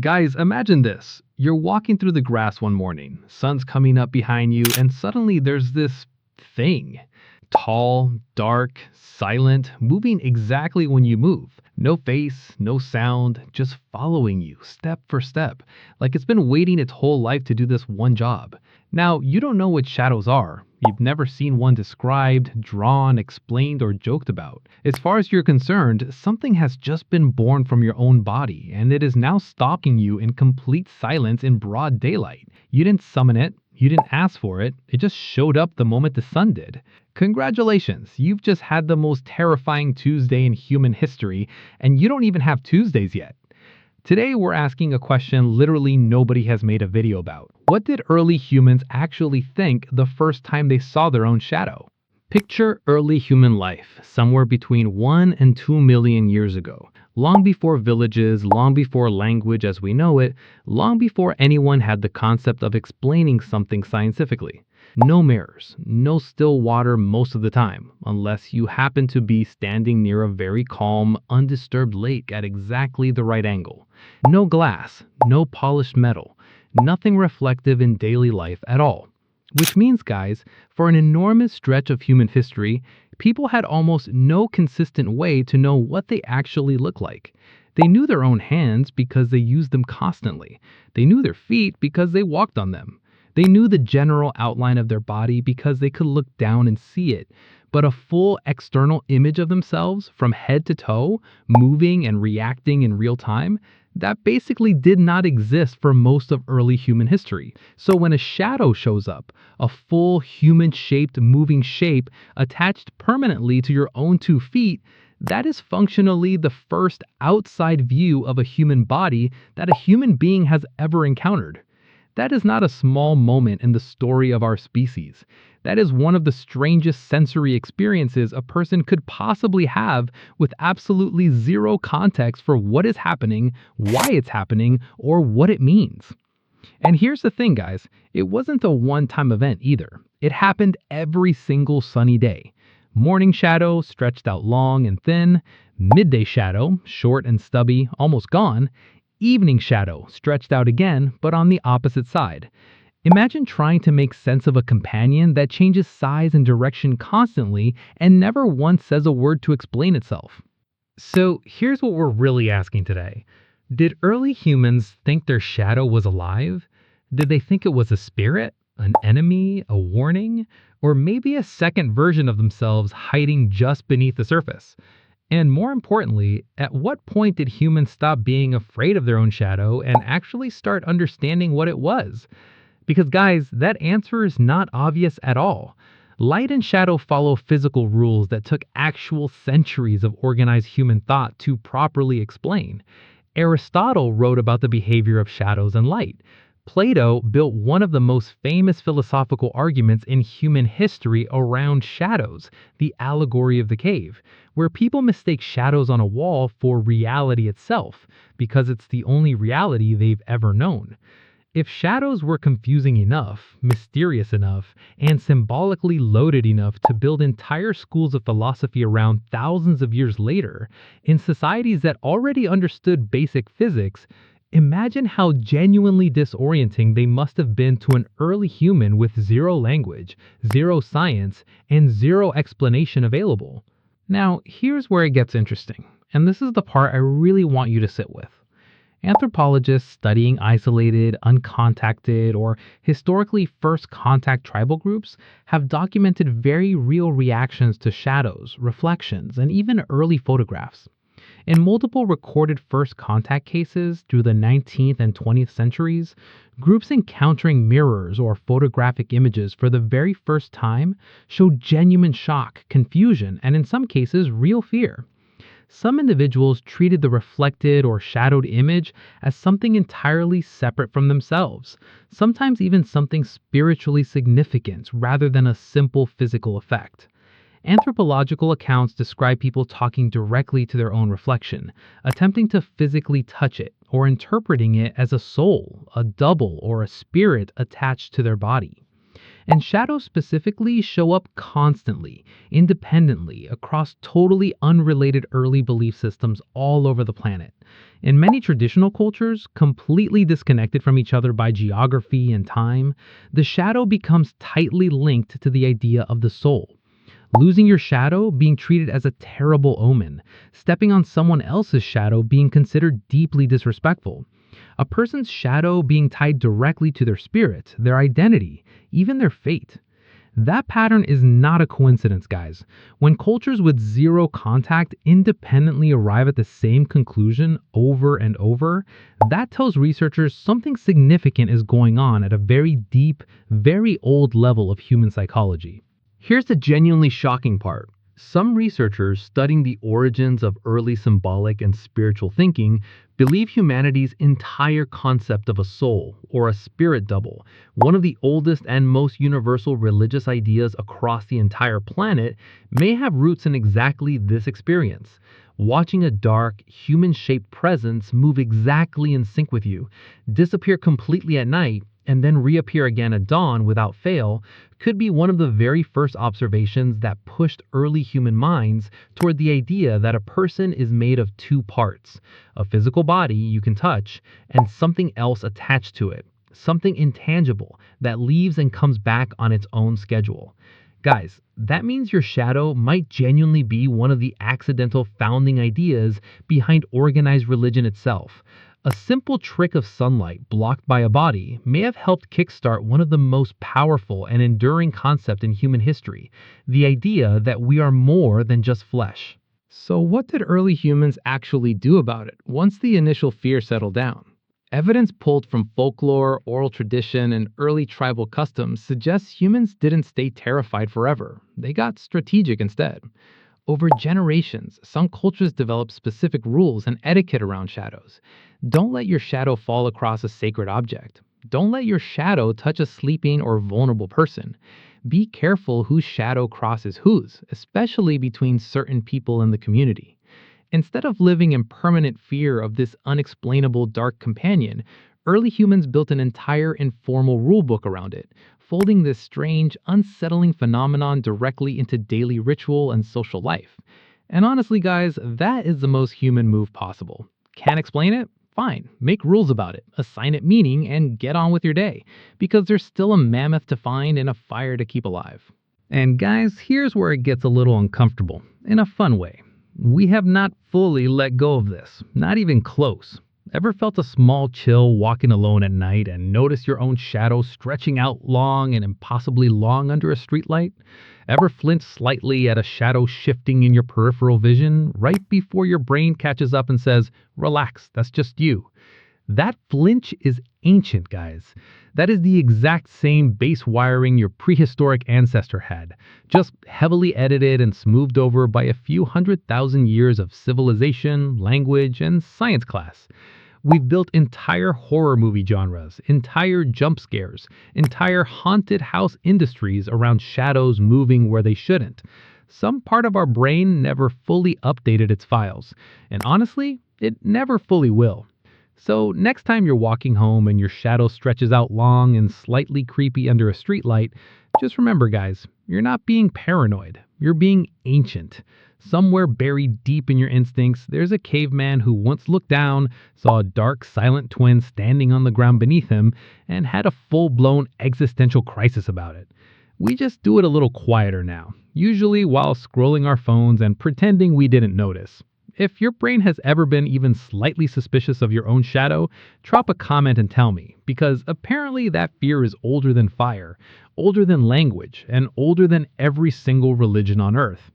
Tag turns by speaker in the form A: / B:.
A: Guys, imagine this. You're walking through the grass one morning, sun's coming up behind you, and suddenly there's this thing. Tall, dark, silent, moving exactly when you move. No face, no sound, just following you step for step, like it's been waiting its whole life to do this one job. Now, you don't know what shadows are. You've never seen one described, drawn, explained, or joked about. As far as you're concerned, something has just been born from your own body, and it is now stalking you in complete silence in broad daylight. You didn't summon it, you didn't ask for it, it just showed up the moment the sun did. Congratulations, you've just had the most terrifying Tuesday in human history, and you don't even have Tuesdays yet. Today, we're asking a question literally nobody has made a video about. What did early humans actually think the first time they saw their own shadow? Picture early human life, somewhere between 1 and 2 million years ago. Long before villages, long before language as we know it, long before anyone had the concept of explaining something scientifically. No mirrors, no still water most of the time, unless you happen to be standing near a very calm, undisturbed lake at exactly the right angle. No glass, no polished metal, nothing reflective in daily life at all. Which means, guys, for an enormous stretch of human history, people had almost no consistent way to know what they actually look like. They knew their own hands because they used them constantly. They knew their feet because they walked on them. They knew the general outline of their body because they could look down and see it. But a full external image of themselves, from head to toe, moving and reacting in real time, that basically did not exist for most of early human history. So when a shadow shows up, a full human-shaped moving shape attached permanently to your own 2 feet, that is functionally the first outside view of a human body that a human being has ever encountered. That is not a small moment in the story of our species. That is one of the strangest sensory experiences a person could possibly have with absolutely zero context for what is happening, why it's happening, or what it means. And here's the thing, guys, it wasn't a one-time event either. It happened every single sunny day. Morning shadow, stretched out long and thin. Midday shadow, short and stubby, almost gone. Evening shadow, stretched out again, but on the opposite side. Imagine trying to make sense of a companion that changes size and direction constantly and never once says a word to explain itself. So here's what we're really asking today. Did early humans think their shadow was alive? Did they think it was a spirit, an enemy, a warning, or maybe a second version of themselves hiding just beneath the surface? And more importantly, at what point did humans stop being afraid of their own shadow and actually start understanding what it was? Because guys, that answer is not obvious at all. Light and shadow follow physical rules that took actual centuries of organized human thought to properly explain. Aristotle wrote about the behavior of shadows and light. Plato built one of the most famous philosophical arguments in human history around shadows, the allegory of the cave, where people mistake shadows on a wall for reality itself, because it's the only reality they've ever known. If shadows were confusing enough, mysterious enough, and symbolically loaded enough to build entire schools of philosophy around thousands of years later, in societies that already understood basic physics, imagine how genuinely disorienting they must have been to an early human with zero language, zero science, and zero explanation available. Now, here's where it gets interesting, and this is the part I really want you to sit with. Anthropologists studying isolated, uncontacted, or historically first contact tribal groups have documented very real reactions to shadows, reflections, and even early photographs. In multiple recorded first contact cases through the 19th and 20th centuries, groups encountering mirrors or photographic images for the very first time showed genuine shock, confusion, and in some cases, real fear. Some individuals treated the reflected or shadowed image as something entirely separate from themselves, sometimes even something spiritually significant rather than a simple physical effect. Anthropological accounts describe people talking directly to their own reflection, attempting to physically touch it, or interpreting it as a soul, a double, or a spirit attached to their body. And shadows specifically show up constantly, independently, across totally unrelated early belief systems all over the planet. In many traditional cultures, completely disconnected from each other by geography and time, the shadow becomes tightly linked to the idea of the soul. Losing your shadow being treated as a terrible omen, stepping on someone else's shadow being considered deeply disrespectful. A person's shadow being tied directly to their spirit, their identity, even their fate. That pattern is not a coincidence, guys. When cultures with zero contact independently arrive at the same conclusion over and over, that tells researchers something significant is going on at a very deep, very old level of human psychology. Here's the genuinely shocking part. Some researchers studying the origins of early symbolic and spiritual thinking believe humanity's entire concept of a soul, or a spirit double, one of the oldest and most universal religious ideas across the entire planet, may have roots in exactly this experience. Watching a dark, human-shaped presence move exactly in sync with you, disappear completely at night, and then reappear again at dawn without fail, could be one of the very first observations that pushed early human minds toward the idea that a person is made of two parts: a physical body you can touch, and something else attached to it, something intangible that leaves and comes back on its own schedule. Guys, that means your shadow might genuinely be one of the accidental founding ideas behind organized religion itself. A simple trick of sunlight blocked by a body may have helped kickstart one of the most powerful and enduring concepts in human history, the idea that we are more than just flesh. So what did early humans actually do about it once the initial fear settled down? Evidence pulled from folklore, oral tradition, and early tribal customs suggests humans didn't stay terrified forever. They got strategic instead. Over generations, some cultures developed specific rules and etiquette around shadows. Don't let your shadow fall across a sacred object. Don't let your shadow touch a sleeping or vulnerable person. Be careful whose shadow crosses whose, especially between certain people in the community. Instead of living in permanent fear of this unexplainable dark companion, early humans built an entire informal rulebook around it, folding this strange, unsettling phenomenon directly into daily ritual and social life. And honestly, guys, that is the most human move possible. Can't explain it? Fine, make rules about it, assign it meaning, and get on with your day, because there's still a mammoth to find and a fire to keep alive. And guys, here's where it gets a little uncomfortable, in a fun way. We have not fully let go of this, not even close. Ever felt a small chill walking alone at night and notice your own shadow stretching out long and impossibly long under a streetlight? Ever flinch slightly at a shadow shifting in your peripheral vision right before your brain catches up and says, "Relax, that's just you"? That flinch is ancient, guys. That is the exact same base wiring your prehistoric ancestor had, just heavily edited and smoothed over by a few 100,000 years of civilization, language, and science class. We've built entire horror movie genres, entire jump scares, entire haunted house industries around shadows moving where they shouldn't. Some part of our brain never fully updated its files, and honestly, it never fully will. So next time you're walking home and your shadow stretches out long and slightly creepy under a streetlight, just remember, guys, you're not being paranoid. You're being ancient. Somewhere buried deep in your instincts, there's a caveman who once looked down, saw a dark, silent twin standing on the ground beneath him, and had a full-blown existential crisis about it. We just do it a little quieter now, usually while scrolling our phones and pretending we didn't notice. If your brain has ever been even slightly suspicious of your own shadow, drop a comment and tell me, because apparently that fear is older than fire, older than language, and older than every single religion on Earth.